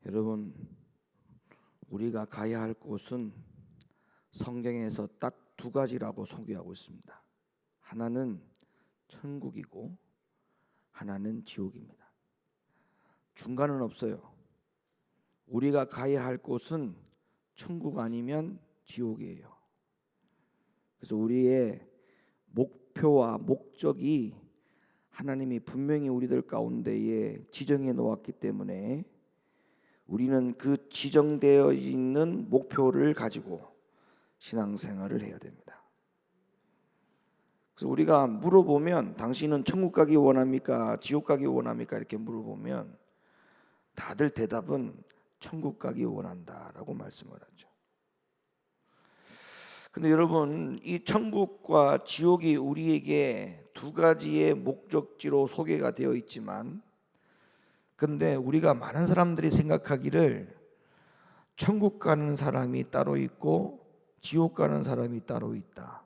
여러분, 우리가 가야 할 곳은 성경에서 딱 두 가지라고 소개하고 있습니다. 하나는 천국이고 하나는 지옥입니다. 중간은 없어요. 우리가 가야 할 곳은 천국 아니면 지옥이에요. 그래서 우리의 목표와 목적이 하나님이 분명히 우리들 가운데에 지정해 놓았기 때문에 우리는 그 지정되어 있는 목표를 가지고 신앙생활을 해야 됩니다. 그래서 우리가 물어보면 당신은 천국 가기 원합니까? 지옥 가기 원합니까? 이렇게 물어보면 다들 대답은 천국 가기 원한다라고 말씀을 하죠. 근데 여러분, 이 천국과 지옥이 우리에게 두 가지의 목적지로 소개가 되어 있지만, 근데 우리가 많은 사람들이 생각하기를 천국 가는 사람이 따로 있고 지옥 가는 사람이 따로 있다,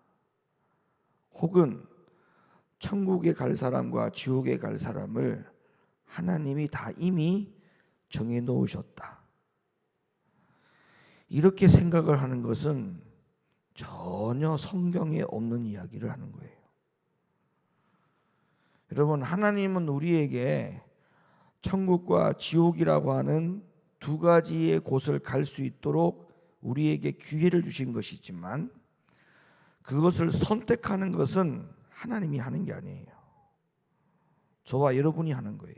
혹은 천국에 갈 사람과 지옥에 갈 사람을 하나님이 다 이미 정해 놓으셨다, 이렇게 생각을 하는 것은 전혀 성경에 없는 이야기를 하는 거예요. 여러분, 하나님은 우리에게 천국과 지옥이라고 하는 두 가지의 곳을 갈 수 있도록 우리에게 기회를 주신 것이지만, 그것을 선택하는 것은 하나님이 하는 게 아니에요. 저와 여러분이 하는 거예요.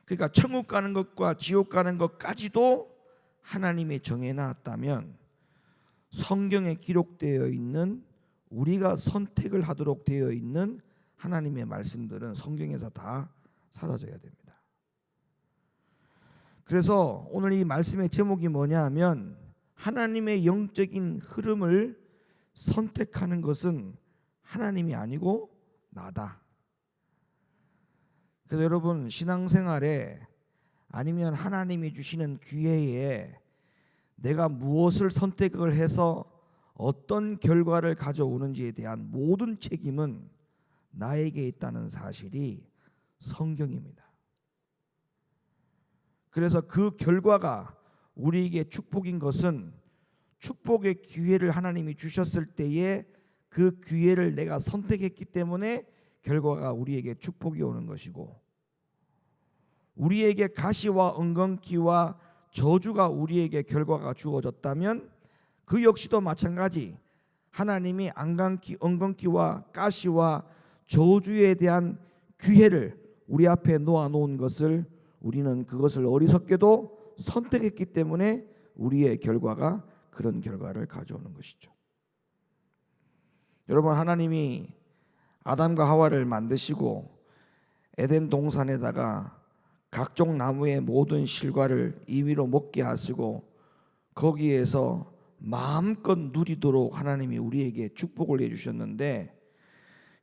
그러니까 천국 가는 것과 지옥 가는 것까지도 하나님이 정해놨다면, 성경에 기록되어 있는 우리가 선택을 하도록 되어 있는 하나님의 말씀들은 성경에서 다 사라져야 됩니다. 그래서 오늘 이 말씀의 제목이 뭐냐 하면, 하나님의 영적인 흐름을 선택하는 것은 하나님이 아니고 나다. 그래서 여러분, 신앙생활에 아니면 하나님이 주시는 기회에 내가 무엇을 선택을 해서 어떤 결과를 가져오는지에 대한 모든 책임은 나에게 있다는 사실이 성경입니다. 그래서 그 결과가 우리에게 축복인 것은 축복의 기회를 하나님이 주셨을 때에 그 기회를 내가 선택했기 때문에 결과가 우리에게 축복이 오는 것이고, 우리에게 가시와 엉겅퀴와 저주가 우리에게 결과가 주어졌다면 그 역시도 마찬가지, 하나님이 엉겅퀴와 가시와 저주에 대한 기회를 우리 앞에 놓아놓은 것을 우리는 그것을 어리석게도 선택했기 때문에 우리의 결과가 그런 결과를 가져오는 것이죠. 여러분, 하나님이 아담과 하와를 만드시고 에덴 동산에다가 각종 나무의 모든 실과를 임의로 먹게 하시고 거기에서 마음껏 누리도록 하나님이 우리에게 축복을 해주셨는데,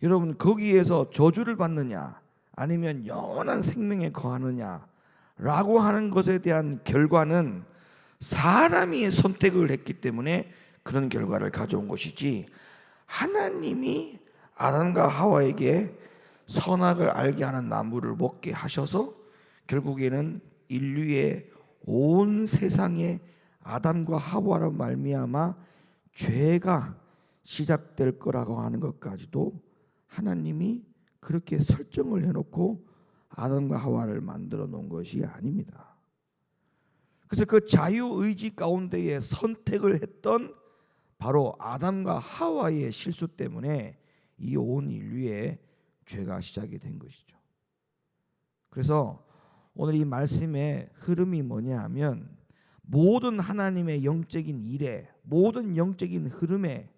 여러분, 거기에서 저주를 받느냐 아니면 영원한 생명에 거하느냐 라고 하는 것에 대한 결과는 사람이 선택을 했기 때문에 그런 결과를 가져온 것이지, 하나님이 아담과 하와에게 선악을 알게 하는 나무를 먹게 하셔서 결국에는 인류의 온 세상에 아담과 하와로 말미암아 죄가 시작될 거라고 하는 것까지도 하나님이 그렇게 설정을 해놓고 아담과 하와를 만들어 놓은 것이 아닙니다. 그래서 그 자유의지 가운데에 선택을 했던 바로 아담과 하와의 실수 때문에 이 온 인류의 죄가 시작이 된 것이죠. 그래서 오늘 이 말씀의 흐름이 뭐냐 하면, 모든 하나님의 영적인 일에, 모든 영적인 흐름에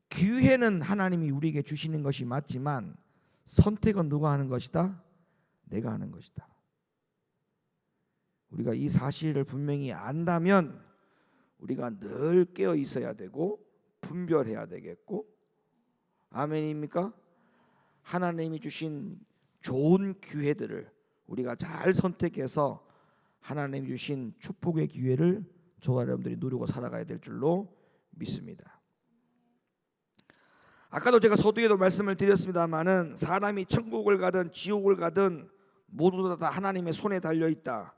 기회는 하나님이 우리에게 주시는 것이 맞지만 선택은 누가 하는 것이다? 내가 하는 것이다. 우리가 이 사실을 분명히 안다면 우리가 늘 깨어 있어야 되고 분별해야 되겠고, 아멘입니까? 하나님이 주신 좋은 기회들을 우리가 잘 선택해서 하나님이 주신 축복의 기회를 저와 여러분들이 누리고 살아가야 될 줄로 믿습니다. 아까도 제가 서두에도 말씀을 드렸습니다마는, 사람이 천국을 가든 지옥을 가든 모두 다 하나님의 손에 달려 있다,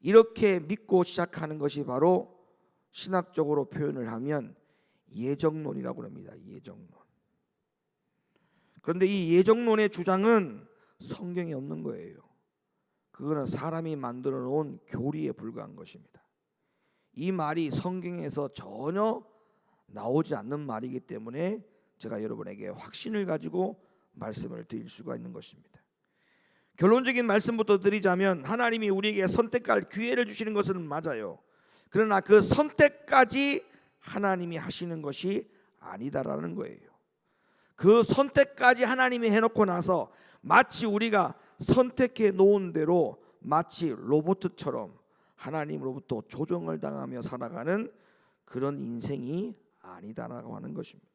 이렇게 믿고 시작하는 것이 바로 신학적으로 표현을 하면 예정론이라고 합니다. 예정론. 그런데 이 예정론의 주장은 성경에 없는 거예요. 그거는 사람이 만들어 놓은 교리에 불과한 것입니다. 이 말이 성경에서 전혀 나오지 않는 말이기 때문에 제가 여러분에게 확신을 가지고 말씀을 드릴 수가 있는 것입니다. 결론적인 말씀부터 드리자면 하나님이 우리에게 선택할 기회를 주시는 것은 맞아요. 그러나 그 선택까지 하나님이 하시는 것이 아니다라는 거예요. 그 선택까지 하나님이 해놓고 나서 마치 우리가 선택해 놓은 대로 마치 로봇처럼 하나님으로부터 조정을 당하며 살아가는 그런 인생이 아니다라고 하는 것입니다.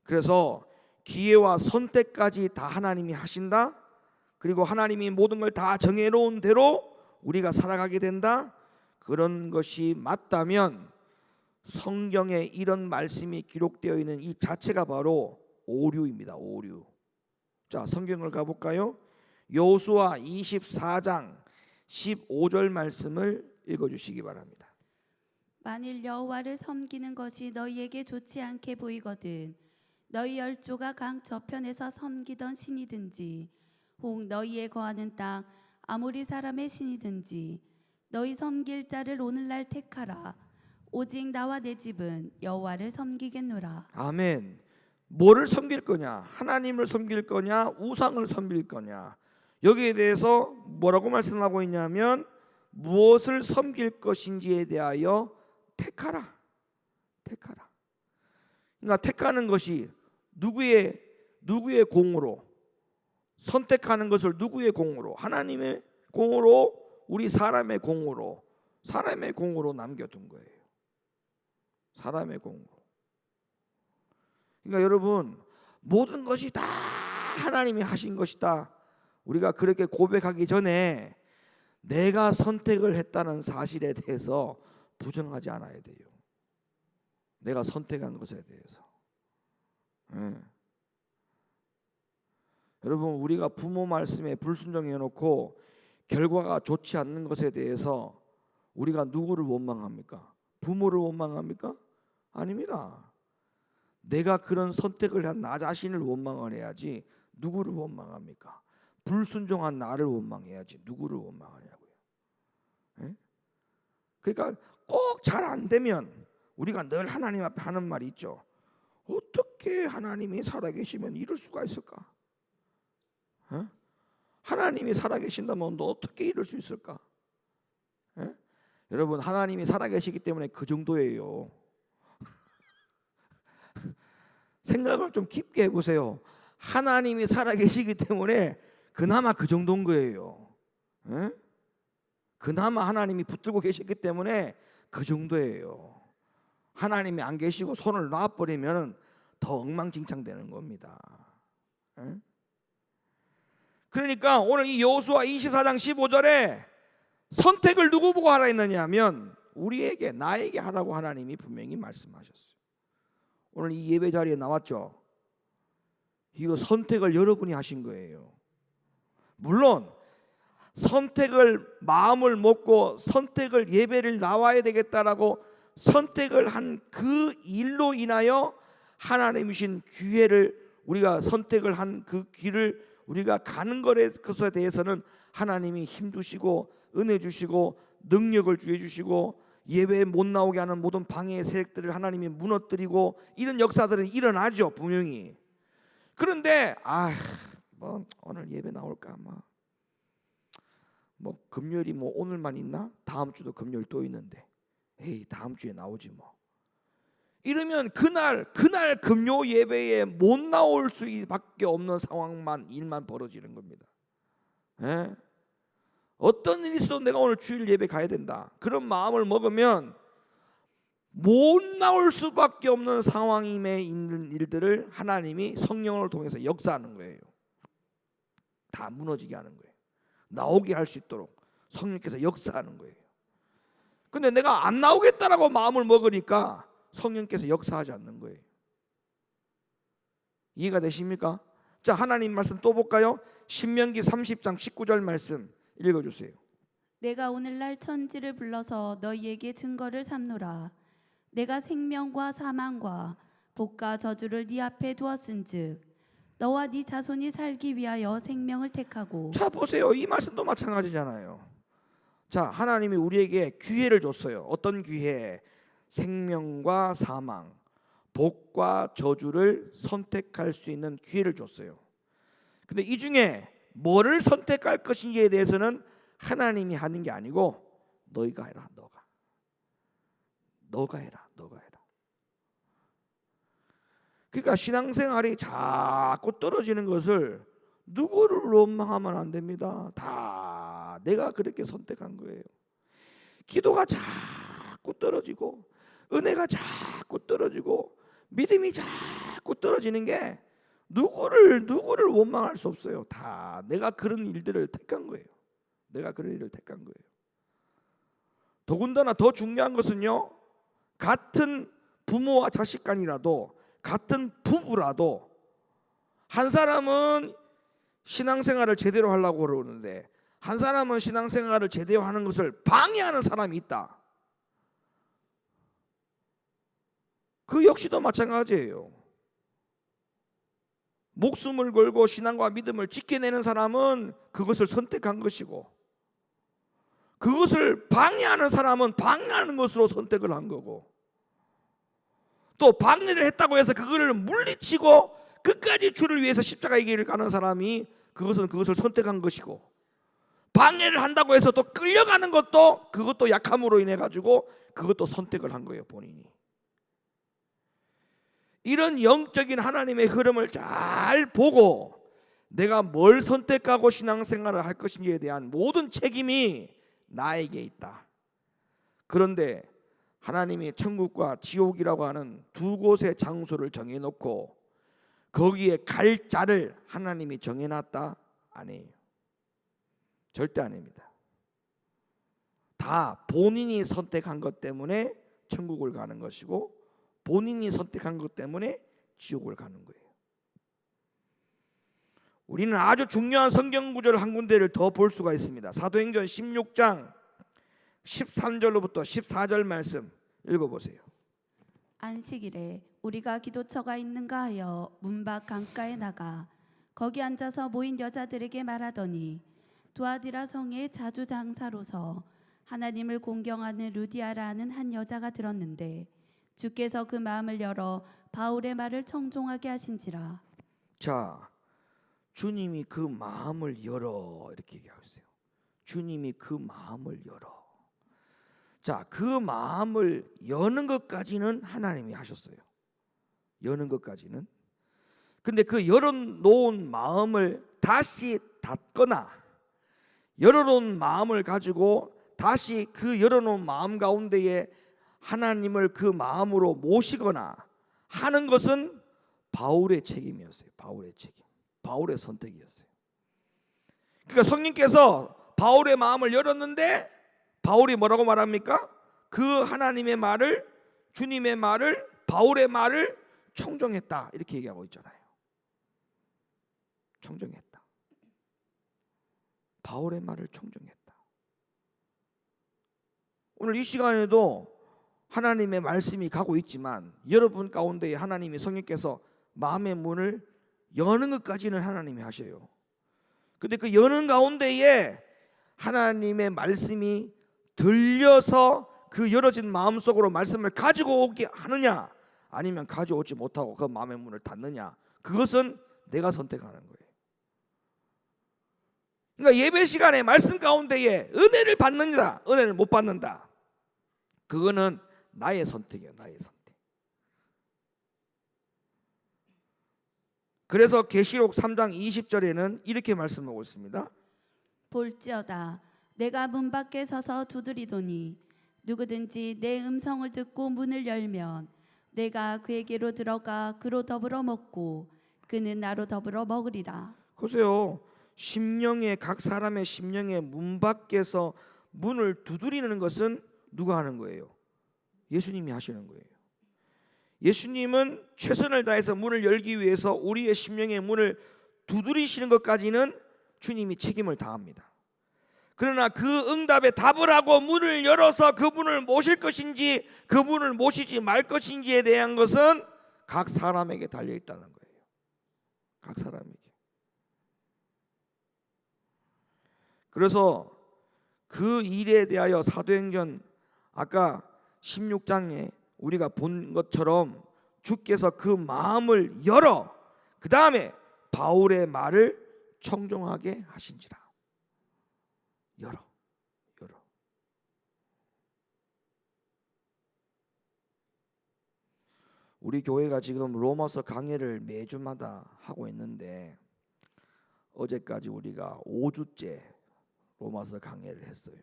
그래서 기회와 선택까지 다 하나님이 하신다. 그리고 하나님이 모든 걸 다 정해놓은 대로 우리가 살아가게 된다. 그런 것이 맞다면 성경에 이런 말씀이 기록되어 있는 이 자체가 바로 오류입니다. 오류. 자, 성경을 가볼까요? 여호수아 24장 15절 말씀을 읽어주시기 바랍니다. 만일 여호와를 섬기는 것이 너희에게 좋지 않게 보이거든 너희 열조가 강 저편에서 섬기던 신이든지 혹 너희의 거하는 땅 아모리 사람의 신이든지 너희 섬길 자를 오늘날 택하라. 오직 나와 내 집은 여호와를 섬기겠노라. 아멘. 뭐를 섬길 거냐? 하나님을 섬길 거냐? 우상을 섬길 거냐? 여기에 대해서 뭐라고 말씀하고 있냐면 무엇을 섬길 것인지에 대하여 택하라. 택하라. 그러니까 택하는 것이 누구의 공으로, 선택하는 것을 누구의 공으로? 하나님의 공으로, 우리 사람의 공으로 남겨둔 거예요. 사람의 공으로. 그러니까 여러분, 모든 것이 다 하나님이 하신 것이다. 우리가 그렇게 고백하기 전에 내가 선택을 했다는 사실에 대해서 부정하지 않아야 돼요. 내가 선택한 것에 대해서. 여러분, 우리가 부모 말씀에 불순종해 놓고 결과가 좋지 않는 것에 대해서 우리가 누구를 원망합니까? 부모를 원망합니까? 아닙니다. 내가 그런 선택을 한 나 자신을 원망을 해야지 누구를 원망합니까? 불순종한 나를 원망해야지 누구를 원망하냐고요. 그러니까 꼭 잘 안 되면 우리가 늘 하나님 앞에 하는 말이 있죠. 어떻게 하나님이 살아계시면 이럴 수가 있을까? 하나님이 살아계신다면 너 어떻게 이럴 수 있을까? 여러분, 하나님이 살아계시기 때문에 그 정도예요. 생각을 좀 깊게 해보세요. 하나님이 살아계시기 때문에 그나마 그 정도인 거예요. 그나마 하나님이 붙들고 계시기 때문에 그 정도예요. 하나님이 안 계시고 손을 놔버리면 더 엉망진창 되는 겁니다. 그러니까 오늘 이 여호수아 24장 15절에 선택을 누구 보고 하라 했느냐 하면 우리에게, 나에게 하라고 하나님이 분명히 말씀하셨어요. 오늘 이 예배 자리에 나왔죠. 이거 선택을 여러분이 하신 거예요. 물론 선택을 마음을 먹고 선택을 예배를 나와야 되겠다라고 선택을 한 그 일로 인하여 하나님이신 기회를, 우리가 선택을 한 그 길을 우리가 가는 것에 대해서는 하나님이 힘 주시고 은혜 주시고 능력을 주해 주시고 예배에 못 나오게 하는 모든 방해의 세력들을 하나님이 무너뜨리고 이런 역사들은 일어나죠, 분명히. 그런데 뭐 오늘 예배 나올까, 뭐 금요일이 뭐 오늘만 있나? 다음 주도 금요일 또 있는데 에이, 다음 주에 나오지 뭐. 이러면 그날 금요 예배에 못 나올 수밖에 없는 상황만, 일만 벌어지는 겁니다. 어떤 일이 있어도 내가 오늘 주일 예배 가야 된다, 그런 마음을 먹으면 못 나올 수밖에 없는 상황임에 있는 일들을 하나님이 성령을 통해서 역사하는 거예요. 다 무너지게 하는 거예요. 나오게 할 수 있도록 성령께서 역사하는 거예요. 근데 내가 안 나오겠다라고 마음을 먹으니까 성령께서 역사하지 않는 거예요. 이해가 되십니까? 자, 하나님 말씀 또 볼까요? 신명기 30장 19절 말씀 읽어주세요. 내가 오늘날 천지를 불러서 너희에게 증거를 삼노라. 내가 생명과 사망과 복과 저주를 네 앞에 두었은즉 너와 네 자손이 살기 위하여 생명을 택하고. 자 보세요. 이 말씀도 마찬가지잖아요. 자, 하나님이 우리에게 기회를 줬어요. 어떤 기회? 생명과 사망, 복과 저주를 선택할 수 있는 기회를 줬어요. 근데 이 중에 뭐를 선택할 것인지에 대해서는 하나님이 하는 게 아니고 너희가 해라. 너가 해라. 그러니까 신앙생활이 자꾸 떨어지는 것을 누구를 원망하면 안 됩니다. 다 내가 그렇게 선택한 거예요. 기도가 자꾸 떨어지고 은혜가 자꾸 떨어지고 믿음이 자꾸 떨어지는 게 누구를 원망할 수 없어요. 다 내가 그런 일들을 택한 거예요. 더군다나 더 중요한 것은요, 같은 부모와 자식 간이라도, 같은 부부라도 한 사람은 신앙생활을 제대로 하려고 그러는데 한 사람은 신앙생활을 제대로 하는 것을 방해하는 사람이 있다. 그 역시도 마찬가지예요. 목숨을 걸고 신앙과 믿음을 지켜내는 사람은 그것을 선택한 것이고, 그것을 방해하는 사람은 방해하는 것으로 선택을 한 거고, 또 방해를 했다고 해서 그거를 물리치고 끝까지 주를 위해서 십자가의 길을 가는 사람이 그것을 선택한 것이고, 방해를 한다고 해서 또 끌려가는 것도 그것도 약함으로 인해 가지고 그것도 선택을 한 거예요, 본인이. 이런 영적인 하나님의 흐름을 잘 보고 내가 뭘 선택하고 신앙생활을 할 것인지에 대한 모든 책임이 나에게 있다. 그런데 하나님이 천국과 지옥이라고 하는 두 곳의 장소를 정해놓고 거기에 갈 자를 하나님이 정해놨다? 아니에요. 절대 아닙니다. 다 본인이 선택한 것 때문에 천국을 가는 것이고 본인이 선택한 것 때문에 지옥을 가는 거예요. 우리는 아주 중요한 성경 구절 한 군데를 더 볼 수가 있습니다. 사도행전 16장 13절로부터 14절 말씀 읽어보세요. 안식일에 우리가 기도처가 있는가 하여 문 밖 강가에 나가 거기 앉아서 모인 여자들에게 말하더니 두아디라 성의 자주 장사로서 하나님을 공경하는 루디아라 하는 한 여자가 들었는데 주께서 그 마음을 열어 바울의 말을 청종하게 하신지라. 자, 주님이 그 마음을 열어 이렇게 얘기하고 있어요. 주님이 그 마음을 열어. 자, 그 마음을 여는 것까지는 하나님이 하셨어요. 여는 것까지는. 근데 그 열어놓은 마음을 다시 닫거나 열어놓은 마음을 가지고 다시 그 열어놓은 마음 가운데에 하나님을 그 마음으로 모시거나 하는 것은 바울의 책임이었어요. 바울의 책임, 바울의 선택이었어요. 그러니까 성령께서 바울의 마음을 열었는데 바울이 뭐라고 말합니까? 그 하나님의 말을, 주님의 말을, 바울의 말을 청종했다 이렇게 얘기하고 있잖아요. 청종했다. 바울의 말을 청종했다. 오늘 이 시간에도 하나님의 말씀이 가고 있지만 여러분 가운데 하나님이 성령께서 마음의 문을 여는 것까지는 하나님이 하셔요. 근데 그 여는 가운데에 하나님의 말씀이 들려서 그 열어진 마음속으로 말씀을 가지고 오게 하느냐 아니면 가져오지 못하고 그 마음의 문을 닫느냐, 그것은 내가 선택하는 거예요. 그러니까 예배 시간에 말씀 가운데에 은혜를 받는다, 은혜를 못 받는다, 그거는 나의 선택이에요. 나의 선택. 그래서 계시록 3장 20절에는 이렇게 말씀하고 있습니다. 볼지어다 내가 문 밖에 서서 두드리더니 누구든지 내 음성을 듣고 문을 열면 내가 그에게로 들어가 그로 더불어 먹고 그는 나로 더불어 먹으리라. 보세요. 심령의 각 사람의 심령의 문 밖에서 문을 두드리는 것은 누가 하는 거예요? 예수님이 하시는 거예요. 예수님은 최선을 다해서 문을 열기 위해서 우리의 심령의 문을 두드리시는 것까지는 주님이 책임을 다합니다. 그러나 그 응답에 답을 하고 문을 열어서 그분을 모실 것인지 그분을 모시지 말 것인지에 대한 것은 각 사람에게 달려 있다는 거예요. 각 사람에게. 그래서 그 일에 대하여 사도행전 아까 16장에 우리가 본 것처럼 주께서 그 마음을 열어 그 다음에 바울의 말을 청종하게 하신지라. 열어. 우리 교회가 지금 로마서 강해를 매주마다 하고 있는데 어제까지 우리가 5주째 로마서 강해를 했어요.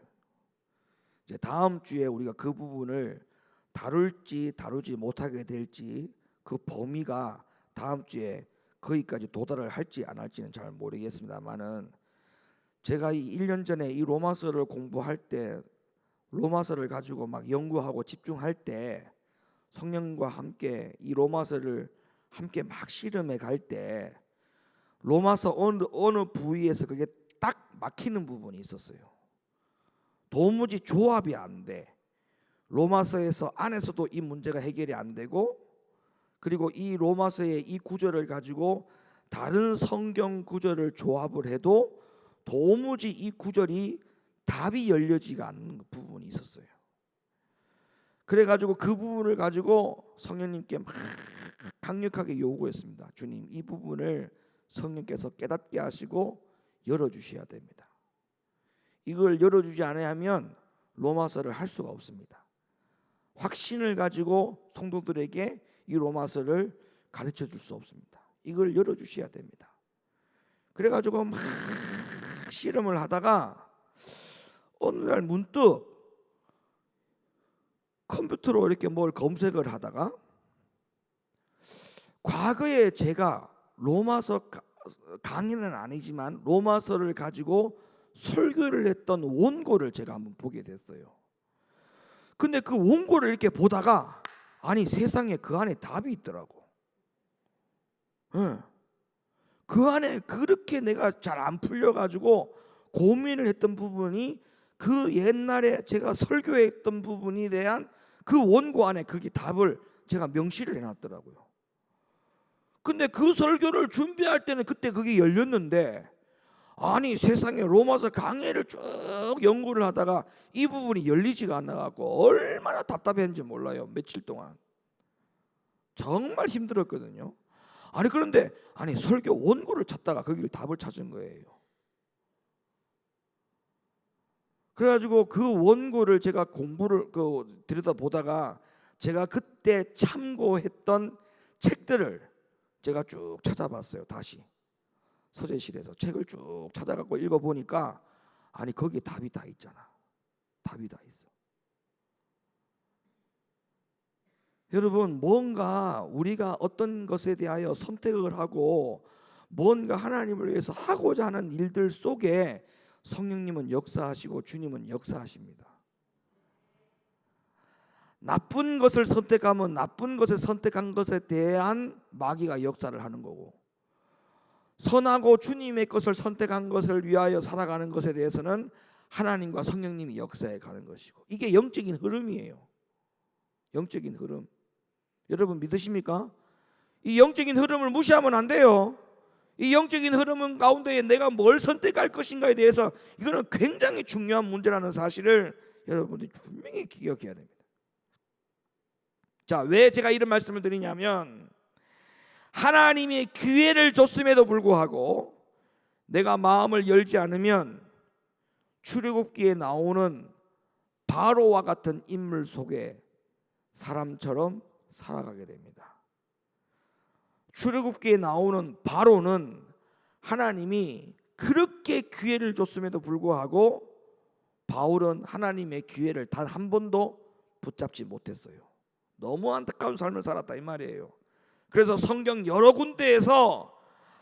이제 다음 주에 우리가 그 부분을 다룰지 다루지 못하게 될지 그 범위가 다음 주에 거기까지 도달을 할지 안 할지는 잘 모르겠습니다만은 제가 이 1년 전에 이 로마서를 공부할 때 로마서를 가지고 막 연구하고 집중할 때 성령과 함께 이 로마서를 함께 막 실험해 갈 때 로마서 어느 부위에서 그게 딱 막히는 부분이 있었어요. 도무지 조합이 안 돼. 로마서에서 안에서도 이 문제가 해결이 안 되고 그리고 이 로마서의 이 구절을 가지고 다른 성경 구절을 조합을 해도 도무지 이 구절이 답이 열려지가 않는 부분이 있었어요. 그래가지고 그 부분을 가지고 성령님께 막 강력하게 요구했습니다. 주님, 이 부분을 성령께서 깨닫게 하시고 열어주셔야 됩니다. 이걸 열어주지 않으면 로마서를 할 수가 없습니다. 확신을 가지고 성도들에게 이 로마서를 가르쳐 줄 수 없습니다. 이걸 열어주셔야 됩니다. 그래가지고 막 실험을 하다가 어느 날 문득 컴퓨터로 이렇게 뭘 검색을 하다가 과거에 제가 로마서 강의는 아니지만 로마서를 가지고 설교를 했던 원고를 제가 한번 보게 됐어요. 근데 그 원고를 이렇게 보다가 아니 세상에 그 안에 답이 있더라고. 그 안에 그렇게 내가 잘 안 풀려가지고 고민을 했던 부분이 그 옛날에 제가 설교했던 부분에 대한 그 원고 안에 그게 답을 제가 명시를 해놨더라고요. 근데 그 설교를 준비할 때는 그때 그게 열렸는데 아니 세상에 로마서 강해를 쭉 연구를 하다가 이 부분이 열리지가 않아갖고 얼마나 답답했는지 몰라요. 며칠 동안 정말 힘들었거든요. 아니 그런데 설교 원고를 찾다가 거기를 답을 찾은 거예요. 그래가지고 그 원고를 제가 공부를 들여다보다가 제가 그때 참고했던 책들을 제가 쭉 찾아봤어요. 다시 서재실에서 책을 쭉 찾아갖고 읽어보니까 아니 거기에 답이 다 있잖아. 답이 다 있어. 여러분 뭔가 우리가 어떤 것에 대하여 선택을 하고 뭔가 하나님을 위해서 하고자 하는 일들 속에 성령님은 역사하시고 주님은 역사하십니다. 나쁜 것을 선택하면 나쁜 것을 선택한 것에 대한 마귀가 역사를 하는 거고 선하고 주님의 것을 선택한 것을 위하여 살아가는 것에 대해서는 하나님과 성령님이 역사해 가는 것이고 이게 영적인 흐름이에요. 영적인 흐름. 여러분 믿으십니까? 이 영적인 흐름을 무시하면 안 돼요. 이 영적인 흐름 가운데에 내가 뭘 선택할 것인가에 대해서 이거는 굉장히 중요한 문제라는 사실을 여러분들이 분명히 기억해야 됩니다. 자, 왜 제가 이런 말씀을 드리냐면 하나님이 기회를 줬음에도 불구하고 내가 마음을 열지 않으면 출애굽기에 나오는 바로와 같은 인물 속에 사람처럼 살아가게 됩니다. 출애굽기에 나오는 바로는 하나님이 그렇게 기회를 줬음에도 불구하고 바울은 하나님의 기회를 단 한 번도 붙잡지 못했어요. 너무 안타까운 삶을 살았다 이 말이에요. 그래서 성경 여러 군데에서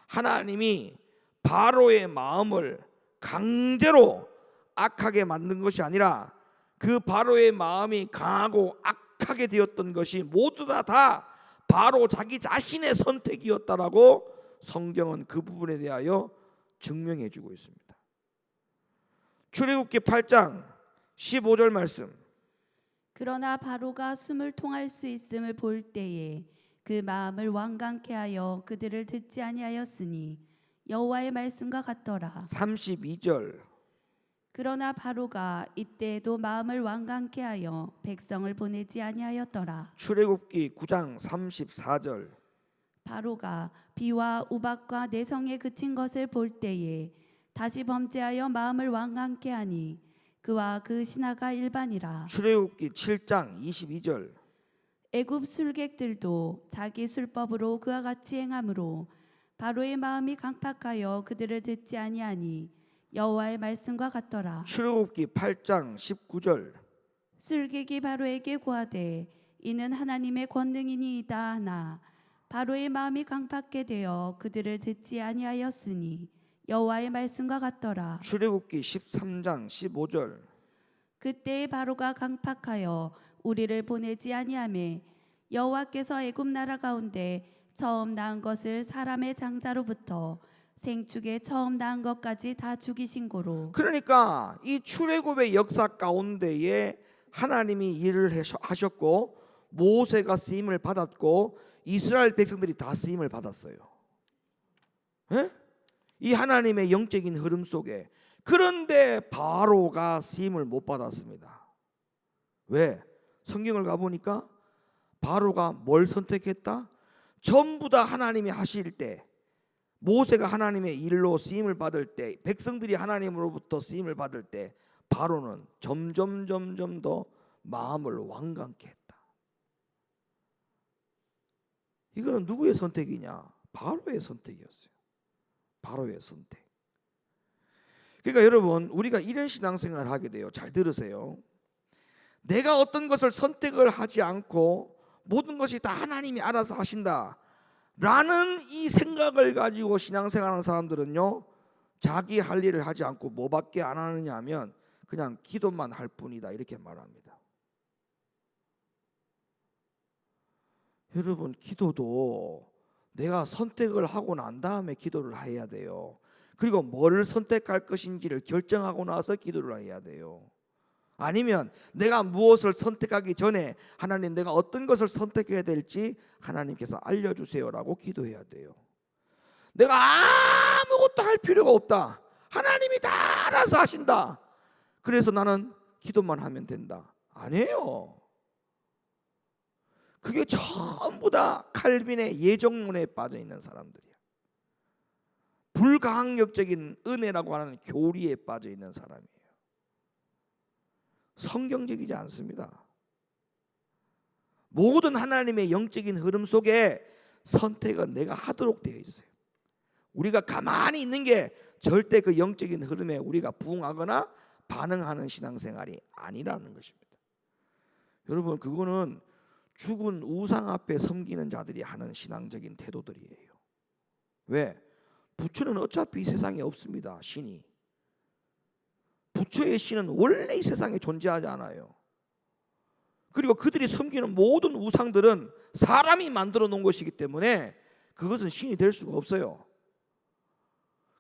하나님이 바로의 마음을 강제로 악하게 만든 것이 아니라 그 바로의 마음이 강하고 악하게 되었던 것이 모두 다 바로 자기 자신의 선택이었다라고 성경은 그 부분에 대하여 증명해 주고 있습니다. 출애굽기 8장 15절 말씀. 그러나 바로가 숨을 통할 수 있음을 볼 때에 그 마음을 완강케 하여 그들을 듣지 아니하였으니 여호와의 말씀과 같더라. 32절. 그러나 바로가 이때에도 마음을 완강케 하여 백성을 보내지 아니하였더라. 출애굽기 9장 34절. 바로가 비와 우박과 내성에 그친 것을 볼 때에 다시 범죄하여 마음을 완강케 하니 그와 그 신하가 일반이라. 출애굽기 7장 22절. 애굽 술객들도 자기 술법으로 그와 같이 행함으로 바로의 마음이 강팍하여 그들을 듣지 아니하니 여호와의 말씀과 같더라. 출애굽기 8장 19절. 술객이 바로에게 고하되 이는 하나님의 권능이니이다 하나 바로의 마음이 강팍게 되어 그들을 듣지 아니하였으니 여호와의 말씀과 같더라. 출애굽기 13장 15절. 그때에 바로가 강팍하여 우리를 보내지 아니하매 여호와께서 애굽 나라 가운데 처음 낳은 것을 사람의 장자로부터 생축에 처음 낳은 것까지 다 죽이신 고로. 그러니까 이 출애굽의 역사 가운데에 하나님이 일을 하셨고 모세가 쓰임을 받았고 이스라엘 백성들이 다 쓰임을 받았어요. 에? 이 하나님의 영적인 흐름 속에. 그런데 바로가 쓰임을 못 받았습니다. 왜? 성경을 가보니까 바로가 뭘 선택했다? 전부 다 하나님이 하실 때, 모세가 하나님의 일로 쓰임을 받을 때, 백성들이 하나님으로부터 쓰임을 받을 때 바로는 점점 더 마음을 완강케 했다. 이거는 누구의 선택이냐? 바로의 선택이었어요. 바로의 선택. 그러니까 여러분, 우리가 이런 신앙생활을 하게 돼요. 잘 들으세요. 내가 어떤 것을 선택을 하지 않고 모든 것이 다 하나님이 알아서 하신다 라는 이 생각을 가지고 신앙생활하는 사람들은요, 자기 할 일을 하지 않고 뭐밖에 안 하느냐 하면 그냥 기도만 할 뿐이다 이렇게 말합니다. 여러분, 기도도 내가 선택을 하고 난 다음에 기도를 해야 돼요. 그리고 뭐를 선택할 것인지를 결정하고 나서 기도를 해야 돼요. 아니면 내가 무엇을 선택하기 전에 하나님, 내가 어떤 것을 선택해야 될지 하나님께서 알려주세요라고 기도해야 돼요. 내가 아무것도 할 필요가 없다, 하나님이 다 알아서 하신다, 그래서 나는 기도만 하면 된다. 아니에요. 그게 전부 다 칼빈의 예정론에 빠져 있는 사람들이야. 불가항력적인 은혜라고 하는 교리에 빠져 있는 사람이에요. 성경적이지 않습니다. 모든 하나님의 영적인 흐름 속에 선택은 내가 하도록 되어 있어요. 우리가 가만히 있는 게 절대 그 영적인 흐름에 우리가 부응하거나 반응하는 신앙생활이 아니라는 것입니다. 여러분, 그거는 죽은 우상 앞에 섬기는 자들이 하는 신앙적인 태도들이에요. 왜? 부처는 어차피 이 세상에 없습니다. 신이. 부처의 신은 원래 이 세상에 존재하지 않아요. 그리고 그들이 섬기는 모든 우상들은 사람이 만들어 놓은 것이기 때문에 그것은 신이 될 수가 없어요.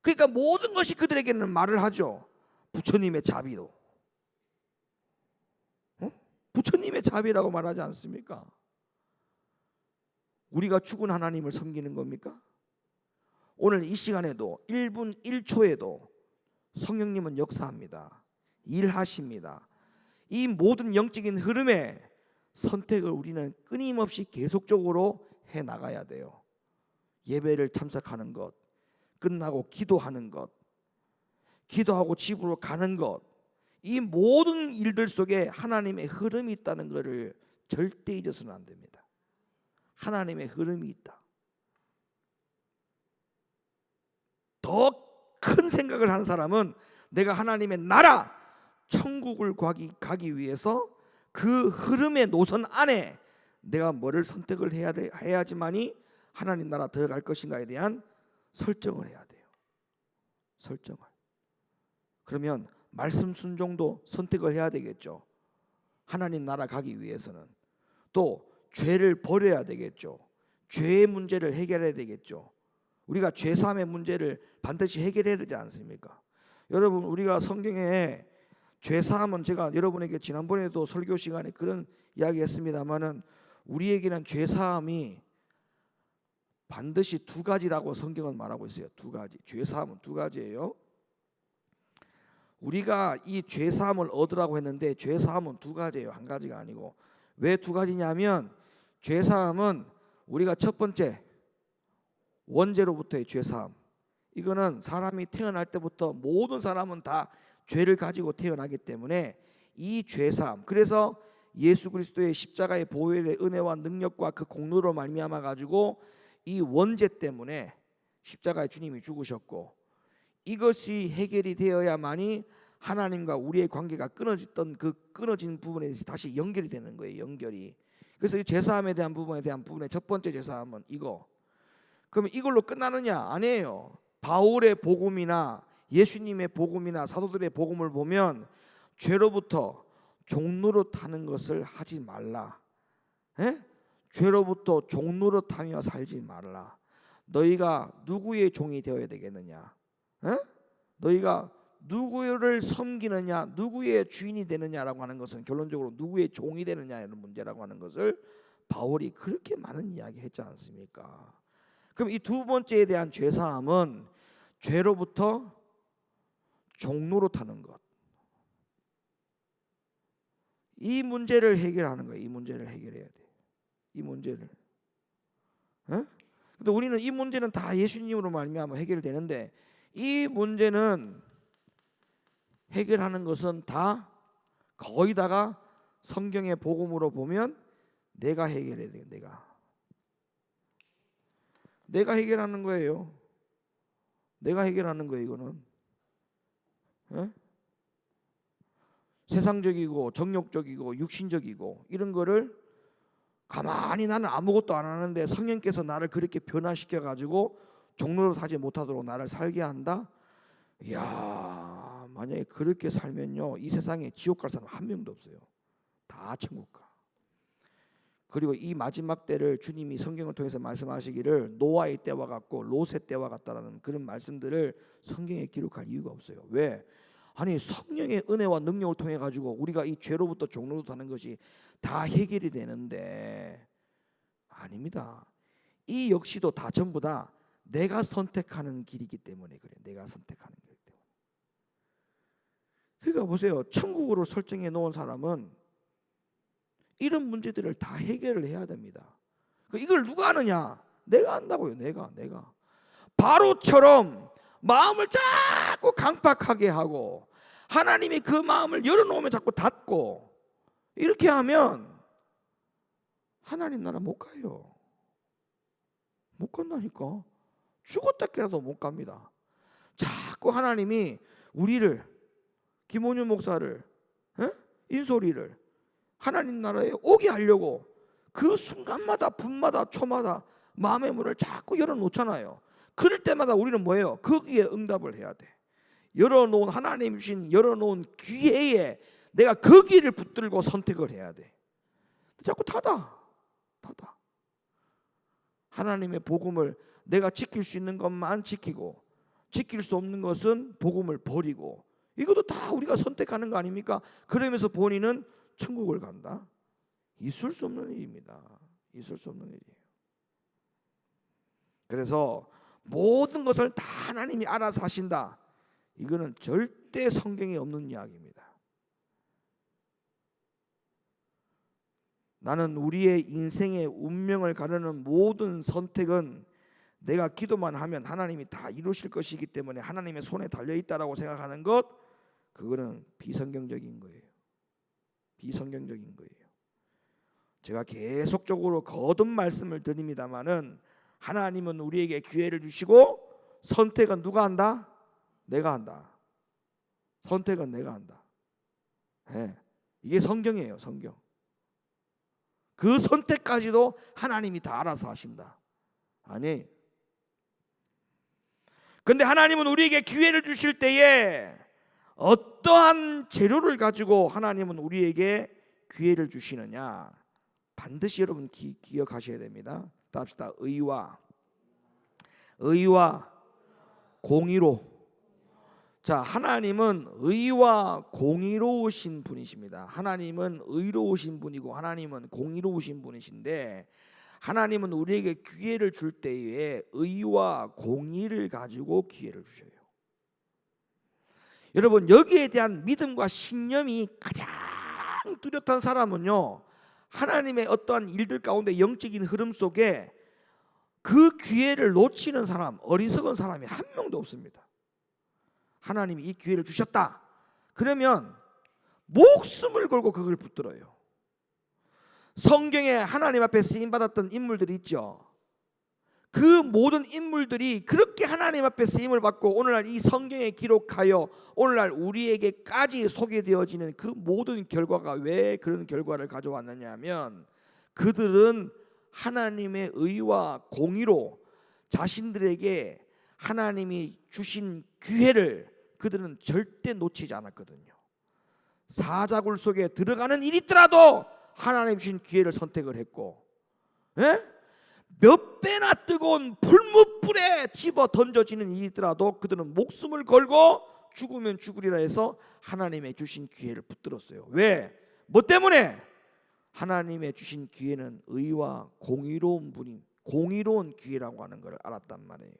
그러니까 모든 것이 그들에게는 말을 하죠. 부처님의 자비도. 부처님의 자비라고 말하지 않습니까? 우리가 죽은 하나님을 섬기는 겁니까? 오늘 이 시간에도 1분 1초에도 성령님은 역사합니다. 일하십니다. 이 모든 영적인 흐름에 선택을 우리는 끊임없이 계속적으로 해나가야 돼요. 예배를 참석하는 것, 끝나고 기도하는 것, 기도하고 집으로 가는 것, 이 모든 일들 속에 하나님의 흐름이 있다는 것을 절대 잊어서는 안 됩니다. 하나님의 흐름이 있다. 더 큰 생각을 하는 사람은 내가 하나님의 나라, 천국을 가기 위해서 그 흐름의 노선 안에 내가 뭐를 선택을 해야지만이 하나님 나라 들어갈 것인가에 대한 설정을 해야 돼요. 설정을. 그러면 말씀 순종도 선택을 해야 되겠죠. 하나님 나라 가기 위해서는. 또 죄를 버려야 되겠죠. 죄의 문제를 해결해야 되겠죠. 우리가 죄사함의 문제를 반드시 해결해야 되지 않습니까? 여러분, 우리가 성경에 죄 사함은, 제가 여러분에게 지난번에도 설교 시간에 그런 이야기했습니다마는, 우리에게는 죄 사함이 반드시 두 가지라고 성경은 말하고 있어요. 두 가지. 죄 사함은 두 가지예요. 우리가 이 죄 사함을 얻으라고 했는데 죄 사함은 두 가지예요. 한 가지가 아니고. 왜 두 가지냐면, 죄 사함은 우리가 첫 번째 원죄로부터의 죄 사함. 이거는 사람이 태어날 때부터 모든 사람은 다 죄를 가지고 태어나기 때문에 이 죄 사함. 그래서 예수 그리스도의 십자가의 보혈의 은혜와 능력과 그 공로로 말미암아 가지고 이 원죄 때문에 십자가에 주님이 죽으셨고, 이것이 해결이 되어야만이 하나님과 우리의 관계가 끊어졌던 그 끊어진 부분에 다시 연결이 되는 거예요. 연결이. 그래서 이 죄사함에 대한 부분에 첫 번째 죄사함은 이거. 그러면 이걸로 끝나느냐? 아니에요. 바울의 복음이나 예수님의 복음이나 사도들의 복음을 보면 죄로부터 종로로 타는 것을 하지 말라. 에? 죄로부터 종로로 타며 살지 말라. 너희가 누구의 종이 되어야 되겠느냐? 에? 너희가 누구를 섬기느냐, 누구의 주인이 되느냐라고 하는 것은 결론적으로 누구의 종이 되느냐의 문제라고 하는 것을 바울이 그렇게 많은 이야기를 했지 않습니까? 그럼 이 두 번째에 대한 죄사함은 죄로부터 종로로 타는 것. 이 문제를 해결하는 거예요. 이 문제를 해결해야 돼. 이 문제를. 근데 우리는 이 문제는 다 예수님으로 말미암아 해결되는데, 이 문제는 해결하는 것은 다 거의 다가 성경의 복음으로 보면 내가 해결해야 돼. 내가 해결하는 거예요. 내가 해결하는 거예요. 이거는 세상적이고 정욕적이고 육신적이고 이런 거를 가만히 나는 아무것도 안 하는데 성령께서 나를 그렇게 변화시켜 가지고 종로로 타지 못하도록 나를 살게 한다. 이야, 만약에 그렇게 살면요, 이 세상에 지옥 갈 사람 한 명도 없어요. 다 천국 가. 그리고 이 마지막 때를 주님이 성경을 통해서 말씀하시기를 노아의 때와 같고 롯의 때와 같다라는 그런 말씀들을 성경에 기록할 이유가 없어요. 왜? 아니, 성령의 은혜와 능력을 통해 가지고 우리가 이 죄로부터 종로로 타는 것이 다 해결이 되는데, 아닙니다. 이 역시도 다 전부 다 내가 선택하는 길이기 때문에 그래. 내가 선택하는 길이기 때문에. 그러니까 보세요. 천국으로 설정해 놓은 사람은 이런 문제들을 다 해결을 해야 됩니다. 이걸 누가 하느냐? 내가 한다고요. 내가. 바로처럼 마음을 자꾸 강팍하게 하고 하나님이 그 마음을 열어놓으면 자꾸 닫고, 이렇게 하면 하나님 나라 못 가요. 못 간다니까. 죽었다께라도 못 갑니다. 자꾸 하나님이 우리를, 김원윤 목사를, 인솔이를 하나님 나라에 오게 하려고 그 순간마다 분마다 초마다 마음의 문을 자꾸 열어놓잖아요. 그럴 때마다 우리는 뭐예요? 거기에 응답을 해야 돼. 열어놓은, 하나님 주신 열어놓은 기회에 내가 거기를 붙들고 선택을 해야 돼. 자꾸 닫아. 하나님의 복음을 내가 지킬 수 있는 것만 지키고 지킬 수 없는 것은 복음을 버리고, 이것도 다 우리가 선택하는 거 아닙니까? 그러면서 본인은 천국을 간다. 있을 수 없는 일입니다. 있을 수 없는 일이에요. 그래서 모든 것을 다 하나님이 알아서 하신다. 이거는 절대 성경에 없는 이야기입니다. 나는 우리의 인생의 운명을 가르는 모든 선택은 내가 기도만 하면 하나님이 다 이루실 것이기 때문에 하나님의 손에 달려있다라고 생각하는 것, 그거는 비성경적인 거예요. 비성경적인 거예요. 제가 계속적으로 거듭 말씀을 드립니다마는 하나님은 우리에게 기회를 주시고 선택은 누가 한다? 내가 한다. 선택은 내가 한다. 이게 성경이에요. 성경. 그 선택까지도 하나님이 다 알아서 하신다. 아니, 근데 하나님은 우리에게 기회를 주실 때에 어떠한 재료를 가지고 하나님은 우리에게 기회를 주시느냐, 반드시 여러분 기억하셔야 됩니다. 다 합시다. 의와 공의로 자, 하나님은 의와 공의로우신 분이십니다. 하나님은 의로우신 분이고 하나님은 공의로우신 분이신데, 하나님은 우리에게 기회를 줄 때에 의와 공의를 가지고 기회를 주셔요. 여러분, 여기에 대한 믿음과 신념이 가장 뚜렷한 사람은요, 하나님의 어떠한 일들 가운데 영적인 흐름 속에 그 기회를 놓치는 사람, 어리석은 사람이 한 명도 없습니다. 하나님이 이 기회를 주셨다 그러면 목숨을 걸고 그걸 붙들어요. 성경에 하나님 앞에 쓰임받았던 인물들이 있죠. 그 모든 인물들이 그렇게 하나님 앞에 쓰임을 받고 오늘날 이 성경에 기록하여 오늘날 우리에게까지 소개되어지는 그 모든 결과가 왜 그런 결과를 가져왔느냐 하면, 그들은 하나님의 의와 공의로 자신들에게 하나님이 주신 기회를 그들은 절대 놓치지 않았거든요. 사자굴 속에 들어가는 일이 있더라도 하나님 주신 기회를 선택을 했고, 몇 배나 뜨거운 불못불에 집어 던져지는 일이 있더라도 그들은 목숨을 걸고 죽으면 죽으리라 해서 하나님의 주신 기회를 붙들었어요. 왜? 뭐 때문에? 하나님의 주신 기회는 의와 공의로운 분인, 공의로운 기회라고 하는 것을 알았단 말이에요.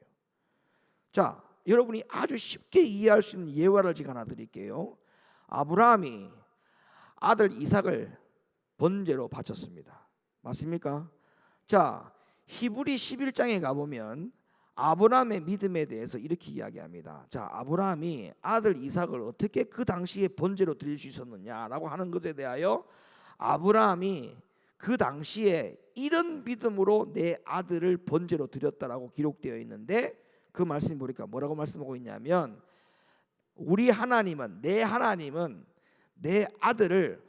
자, 여러분이 아주 쉽게 이해할 수 있는 예화를 제가 하나 드릴게요. 아브라함이 아들 이삭을 번제로 바쳤습니다. 맞습니까? 자, 히브리 11장에 가보면 아브라함의 믿음에 대해서 이렇게 이야기합니다. 자, 아브라함이 아들 이삭을 어떻게 그 당시에 번제로 드릴 수 있었느냐라고 하는 것에 대하여 아브라함이 그 당시에 이런 믿음으로 내 아들을 번제로 드렸다라고 기록되어 있는데, 그 말씀이 보니까 뭐라고 말씀하고 있냐면, 우리 하나님은 내 아들을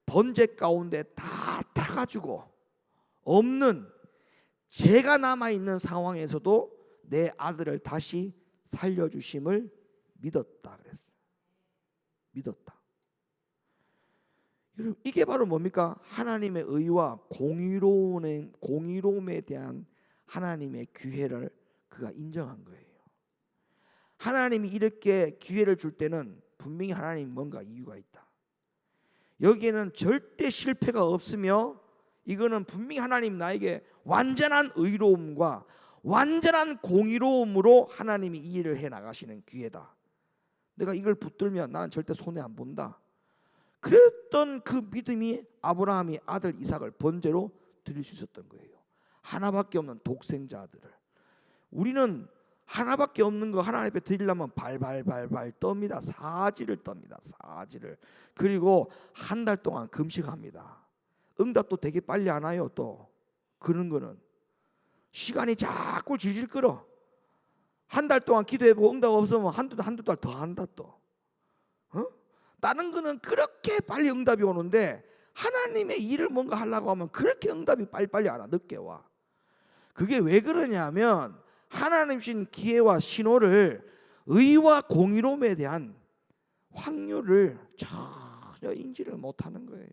번제 가운데 다 타가지고 없는 죄가 남아있는 상황에서도 내 아들을 다시 살려주심을 믿었다 그랬어요. 믿었다. 여러분, 이게 바로 뭡니까? 하나님의 의와 공의로움에 대한 하나님의 기회를 그가 인정한 거예요. 하나님이 이렇게 기회를 줄 때는 분명히 하나님이 뭔가 이유가 있다. 여기에는 절대 실패가 없으며, 이거는 분명히 하나님 나에게 완전한 의로움과 완전한 공의로움으로 하나님이 이 일을 해 나가시는 기회다. 내가 이걸 붙들면 나는 절대 손해 안 본다. 그랬던 그 믿음이 아브라함이 아들 이삭을 번제로 드릴 수 있었던 거예요. 하나밖에 없는 독생자 아들을. 우리는 하나밖에 없는 거 하나님 앞에 드리려면 발발발발 떱니다. 사지를 떱니다. 사지를. 그리고 한 달 동안 금식합니다. 응답도 되게 빨리 안 와요. 또 그런 거는 시간이 자꾸 질질 끌어. 한 달 동안 기도해보고 응답 없으면 한두 달 더 한다 또. 다른 거는 그렇게 빨리 응답이 오는데 하나님의 일을 뭔가 하려고 하면 그렇게 응답이 빨리빨리 안 와. 늦게 와. 그게 왜 그러냐면 하나님 주신 기회와 신호를 의와 공의로움에 대한 확률을 전혀 인지를 못하는 거예요.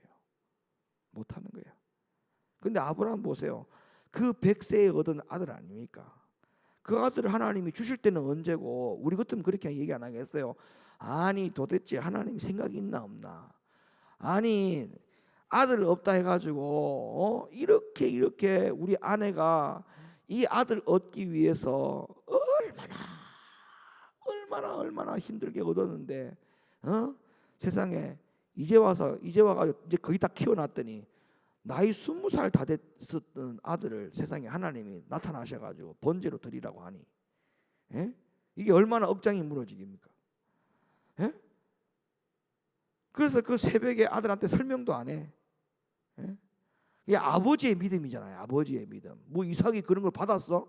못하는 거예요. 근데 아브라함 보세요. 그 100세에 얻은 아들 아닙니까? 그 아들을 하나님이 주실 때는 언제고, 우리 같으면 그렇게 얘기 안 하겠어요. 아니 도대체 하나님 생각이 있나 없나? 아니 아들 없다 해가지고 이렇게 우리 아내가 이 아들 얻기 위해서 얼마나 힘들게 얻었는데 세상에 이제 와가지고 이제 거의 다 키워놨더니 나이 20살 다 됐었던 아들을 세상에 하나님이 나타나셔가지고 번제로 드리라고 하니, 이게 얼마나 억장이 무너지겠습니까? 그래서 그 새벽에 아들한테 설명도 안 해. 이게 아버지의 믿음이잖아요. 아버지의 믿음. 뭐 이삭이 그런 걸 받았어?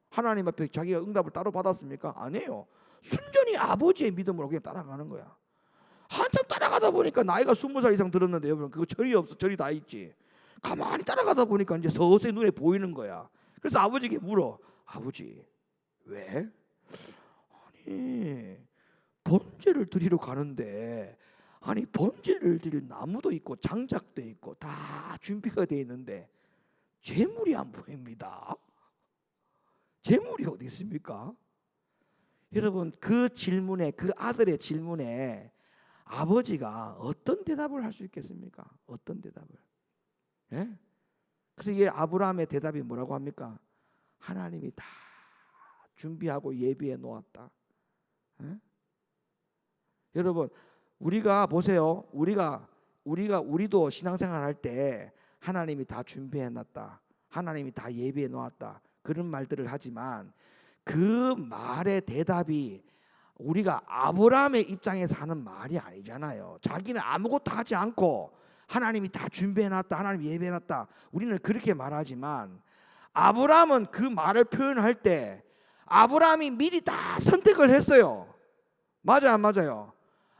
하나님 앞에 자기가 응답을 따로 받았습니까? 아니에요. 순전히 아버지의 믿음으로 그냥 따라가는 거야. 한참 따라가다 보니까 나이가 20살 이상 들었는데, 여러분 그거 절이 없어. 절이 다 있지. 가만히 따라가다 보니까 이제 서서히 눈에 보이는 거야. 그래서 아버지에게 물어. 아버지 왜? 아니 번제를 드리러 가는데, 아니 번제를 드릴 나무도 있고 장작도 있고 다 준비가 되어 있는데 재물이 안 보입니다. 재물이 어디 있습니까? 여러분 그 질문에, 그 아들의 질문에 아버지가 어떤 대답을 할 수 있겠습니까? 어떤 대답을? 예? 그래서 이게 아브라함의 대답이 뭐라고 합니까? 하나님이 다 준비하고 예비해 놓았다. 예? 여러분 우리가 보세요. 우리도 신앙생활 할 때 하나님이 다 준비해 놨다. 하나님이 다 예비해 놓았다. 그런 말들을 하지만 그 말의 대답이 우리가 아브라함의 입장에서 하는 말이 아니잖아요. 자기는 아무것도 하지 않고 하나님이 다 준비해 놨다. 하나님이 예비해 놨다. 우리는 그렇게 말하지만 아브라함은 그 말을 표현할 때 아브라함이 미리 다 선택을 했어요. 맞아요, 안 맞아요?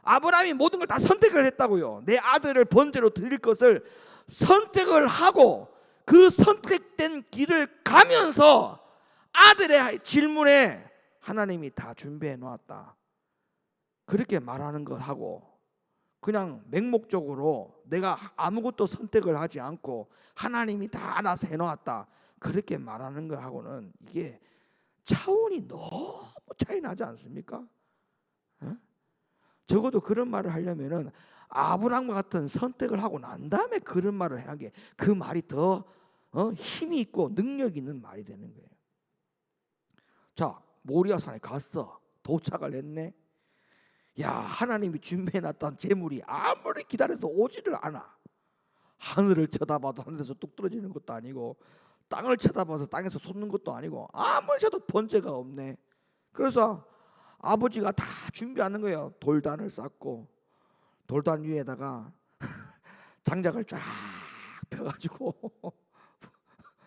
아브라함이 모든 걸 다 선택을 했다고요. 내 아들을 번제로 드릴 것을 선택을 하고 그 선택된 길을 가면서 아들의 질문에 하나님이 다 준비해 놓았다. 그렇게 말하는 걸 하고 그냥 맹목적으로 내가 아무것도 선택을 하지 않고 하나님이 다 알아서 해놓았다. 그렇게 말하는 거 하고는 이게 차원이 너무 차이 나지 않습니까? 에? 적어도 그런 말을 하려면은 아브라함과 같은 선택을 하고 난 다음에 그런 말을 해야 게 그 말이 더 힘이 있고 능력 있는 말이 되는 거예요. 자, 모리아산에 갔어. 도착을 했네. 야, 하나님이 준비해놨던 재물이 아무리 기다려도 오지를 않아. 하늘을 쳐다봐도 하늘에서 뚝 떨어지는 것도 아니고 땅을 쳐다봐서 땅에서 솟는 것도 아니고 아무리 쳐도 번제가 없네. 그래서 아버지가 다 준비하는 거예요. 돌단을 쌓고 돌단 위에다가 장작을 쫙 펴가지고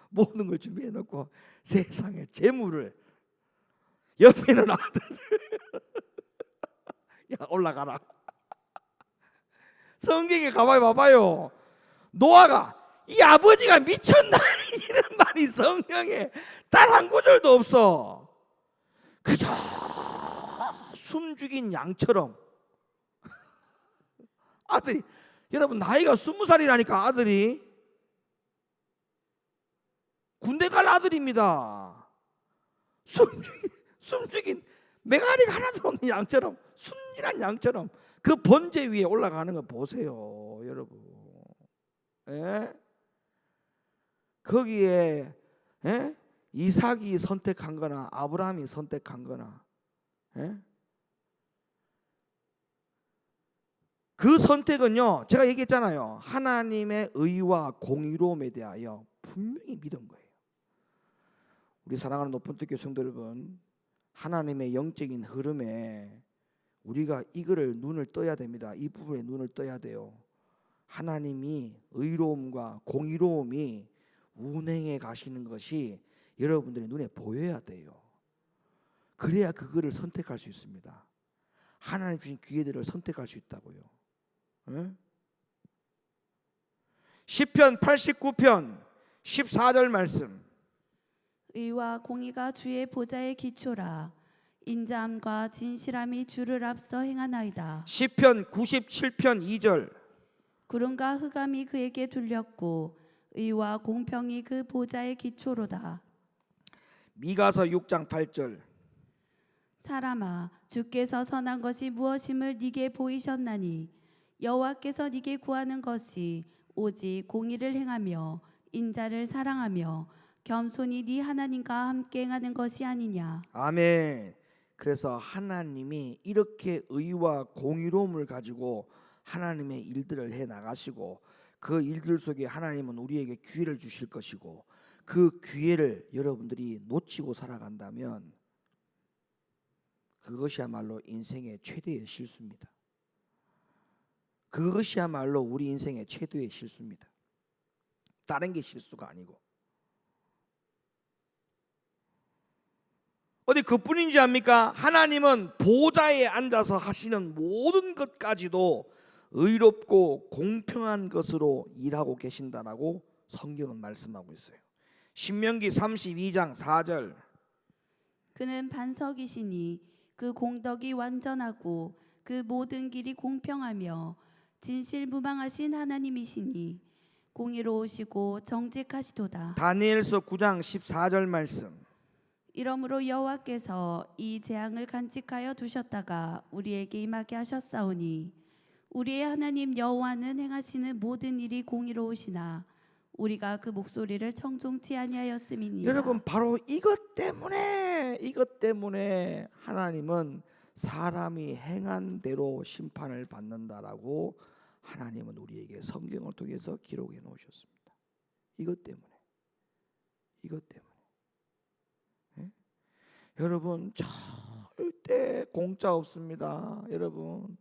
모든 걸 준비해놓고 세상에 재물을 옆에 있는 아들을 야 올라가라. 성경에 가만히 봐봐요. 노아가 이 아버지가 미쳤나 이런 말이 성경에 단 한 구절도 없어. 그저 숨죽인 양처럼 아들이, 여러분 나이가 20살이라니까 아들이 군대 갈 아들입니다. 숨죽인 맹아리가 하나도 없는 양처럼 순진한 양처럼 그 번제 위에 올라가는 거 보세요 여러분. 예? 거기에 이삭이 선택한 거나 아브라함이 선택한 거나 그 선택은요 제가 얘기했잖아요. 하나님의 의와 공의로움에 대하여 분명히 믿은 거예요. 우리 사랑하는 높은뜻 교회 성도 여러분, 하나님의 영적인 흐름에 우리가 이거를 눈을 떠야 됩니다. 이 부분에 눈을 떠야 돼요. 하나님이 의로움과 공의로움이 운행해 가시는 것이 여러분들의 눈에 보여야 돼요. 그래야 그거를 선택할 수 있습니다. 하나님 주신 기회들을 선택할 수 있다고요. 시편 89편 14절 말씀. 의와 공의가 주의 보좌의 기초라. 인자함과 진실함이 주를 앞서 행하나이다. 시편 97편 2절. 구름과 흑암이 그에게 둘렸고 의와 공평이 그 보좌의 기초로다. 미가서 6장 8절. 사람아, 주께서 선한 것이 무엇임을 네게 보이셨나니 여호와께서 네게 구하는 것이 오직 공의를 행하며 인자를 사랑하며 겸손히 네 하나님과 함께 행하는 것이 아니냐. 아멘. 그래서 하나님이 이렇게 의와 공의로움을 가지고 하나님의 일들을 해 나가시고 그 일들 속에 하나님은 우리에게 기회를 주실 것이고 그 기회를 여러분들이 놓치고 살아간다면 그것이야말로 인생의 최대의 실수입니다. 그것이야말로 우리 인생의 최대의 실수입니다. 다른 게 실수가 아니고. 어디 그뿐인지 압니까? 하나님은 보좌에 앉아서 하시는 모든 것까지도 의롭고 공평한 것으로 일하고 계신다라고 성경은 말씀하고 있어요. 신명기 32장 4절. 그는 반석이시니 그 공덕이 완전하고 그 모든 길이 공평하며 진실무방하신 하나님이시니 공의로우시고 정직하시도다. 다니엘서 9장 14절 말씀. 이러므로 여호와께서 이 재앙을 간직하여 두셨다가 우리에게 임하게 하셨사오니 우리의 하나님 여호와는 행하시는 모든 일이 공의로우시나 우리가 그 목소리를 청종치 아니하였음이니이다. 여러분, 바로 이것 때문에 하나님은 사람이 행한 대로 심판을 받는다라고 하나님은 우리에게 성경을 통해서 기록해 놓으셨습니다. 이것 때문에. 예? 여러분, 절대 공짜 없습니다. 여러분,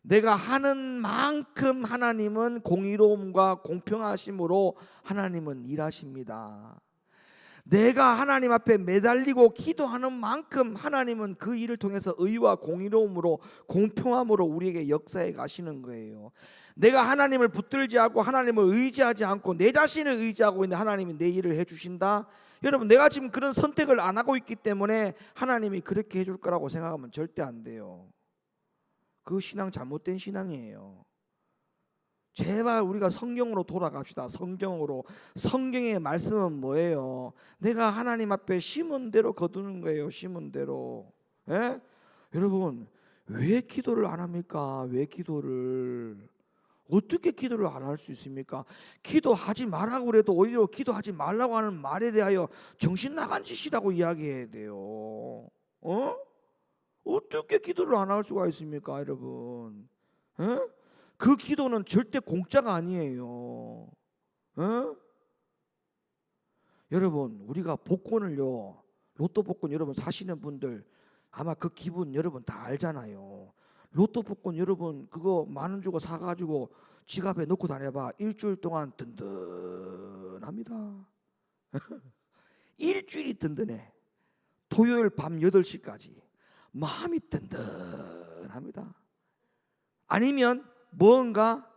내가 하는 만큼 하나님은 공의로움과 공평하심으로 하나님은 일하십니다. 내가 하나님 앞에 매달리고 기도하는 만큼 하나님은 그 일을 통해서 의와 공의로움으로 공평함으로 우리에게 역사해 가시는 거예요. 내가 하나님을 붙들지 않고 하나님을 의지하지 않고 내 자신을 의지하고 있는 하나님이 내 일을 해주신다. 여러분, 내가 지금 그런 선택을 안 하고 있기 때문에 하나님이 그렇게 해줄 거라고 생각하면 절대 안 돼요. 그 신앙 잘못된 신앙이에요. 제발 우리가 성경으로 돌아갑시다. 성경의 말씀은 뭐예요? 내가 하나님 앞에 심은 대로 거두는 거예요. 심은 대로. 예? 여러분, 왜 기도를 안 합니까? 왜 기도를? 어떻게 기도를 안 할 수 있습니까? 기도하지 말라고 그래도 오히려 기도하지 말라고 하는 말에 대하여 정신 나간 짓이라고 이야기해야 돼요. 어떻게 기도를 안 할 수가 있습니까, 여러분? 그 기도는 절대 공짜가 아니에요. 여러분, 우리가 복권을요, 로또 복권 여러분 사시는 분들 아마 그 기분 여러분 다 알잖아요. 로또 복권 여러분 그거 만 원 주고 사가지고 지갑에 넣고 다녀봐. 일주일 동안 든든합니다. 일주일이 든든해. 토요일 밤 8시까지 마음이 든든합니다. 아니면 뭔가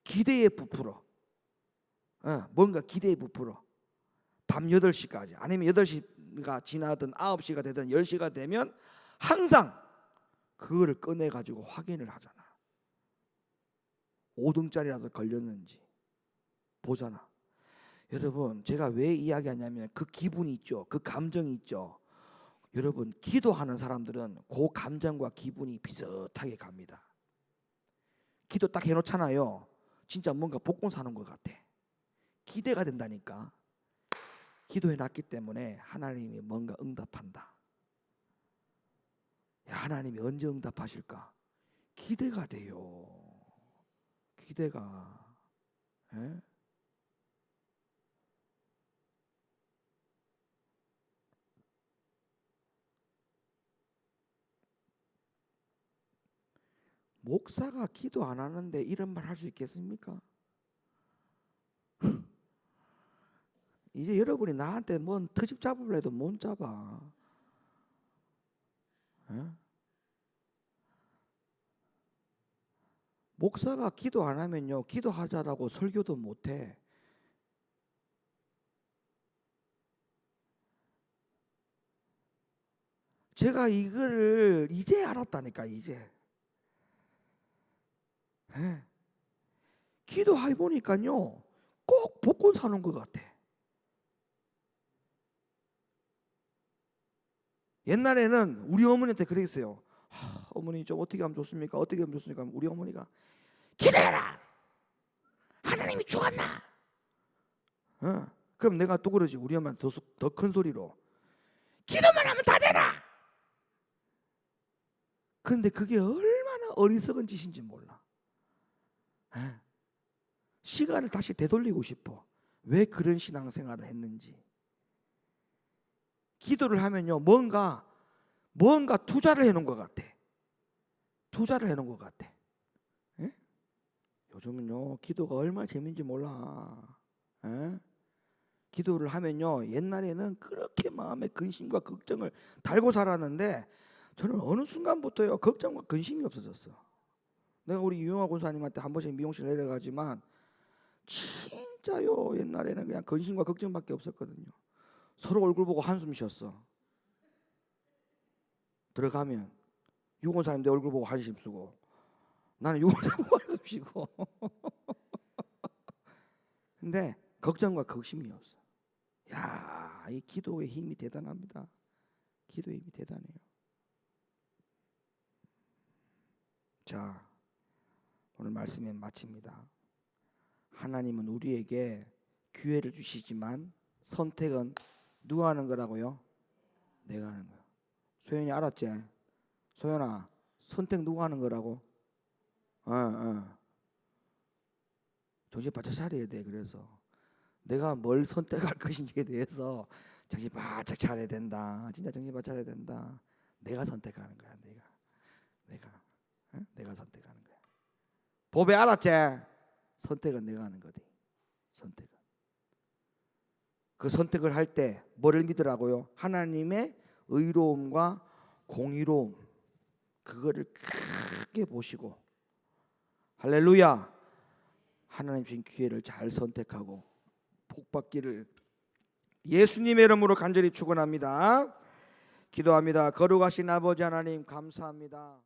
기대에 부풀어. 뭔가 기대에 부풀어. 밤 8시까지 아니면 8시가 지나든 9시가 되든 10시가 되면 항상 그거를 꺼내가지고 확인을 하잖아. 5등짜리라도 걸렸는지 보잖아. 여러분, 제가 왜 이야기하냐면 그 기분이 있죠. 그 감정이 있죠. 여러분, 기도하는 사람들은 그 감정과 기분이 비슷하게 갑니다. 기도 딱 해놓잖아요. 진짜 뭔가 복권 사는 것 같아. 기대가 된다니까. 기도해놨기 때문에 하나님이 뭔가 응답한다. 야, 하나님이 언제 응답하실까? 기대가 돼요. 기대가. 예? 목사가 기도 안 하는데 이런 말 할 수 있겠습니까? 이제 여러분이 나한테 뭔 트집 잡으려 해도 못 잡아. 예? 목사가 기도 안 하면요, 기도하자라고 설교도 못 해. 제가 이거를 이제 알았다니까, 이제. 예. 기도해 보니까요, 꼭 복권 사는 것 같아. 옛날에는 우리 어머니한테 그랬어요. 어머니 좀 어떻게 하면 좋습니까? 어떻게 하면 좋습니까? 우리 어머니가 기도해라. 하나님이 죽었나? 그럼 내가 또 그러지. 우리 엄마는 더 큰 소리로 기도만 하면 다 되나? 그런데 그게 얼마나 어리석은 짓인지 몰라. 시간을 다시 되돌리고 싶어. 왜 그런 신앙생활을 했는지. 기도를 하면요, 뭔가 투자를 해놓은 것 같아. 투자를 해놓은 것 같아. 예? 요즘은요, 기도가 얼마나 재밌는지 몰라. 예? 기도를 하면요, 옛날에는 그렇게 마음에 근심과 걱정을 달고 살았는데 저는 어느 순간부터요, 걱정과 근심이 없어졌어. 내가 우리 유영아 권사님한테 한 번씩 미용실 내려가지만 진짜요, 옛날에는 그냥 근심과 걱정밖에 없었거든요. 서로 얼굴 보고 한숨 쉬었어. 들어가면 유권사님 내 얼굴 보고 한숨 쉬고 나는 유권사 보고 한숨 쉬고. 근데 걱정과 걱심이 없어. 야, 이 기도의 힘이 대단합니다. 기도의 힘이 대단해요. 자, 오늘 말씀에 마칩니다. 하나님은 우리에게 기회를 주시지만 선택은 누가 하는 거라고요? 내가 하는 거야. 소연이 알았지? 소연아, 선택 누가 하는 거라고? 정신 바짝 차려야 돼. 그래서 내가 뭘 선택할 것인지에 대해서 정신 바짝 차려야 된다. 진짜 정신 바짝 차려야 된다. 내가 선택하는 거야. 내가 선택하는 거야. 보배 알았지? 선택은 내가 하는 거지. 선택은. 그 선택을 할 때 뭐를 믿으라고요? 하나님의 의로움과 공의로움, 그거를 크게 보시고, 할렐루야, 하나님 주신 기회를 잘 선택하고 복 받기를 예수님의 이름으로 간절히 축원합니다. 기도합니다. 거룩하신 아버지 하나님, 감사합니다.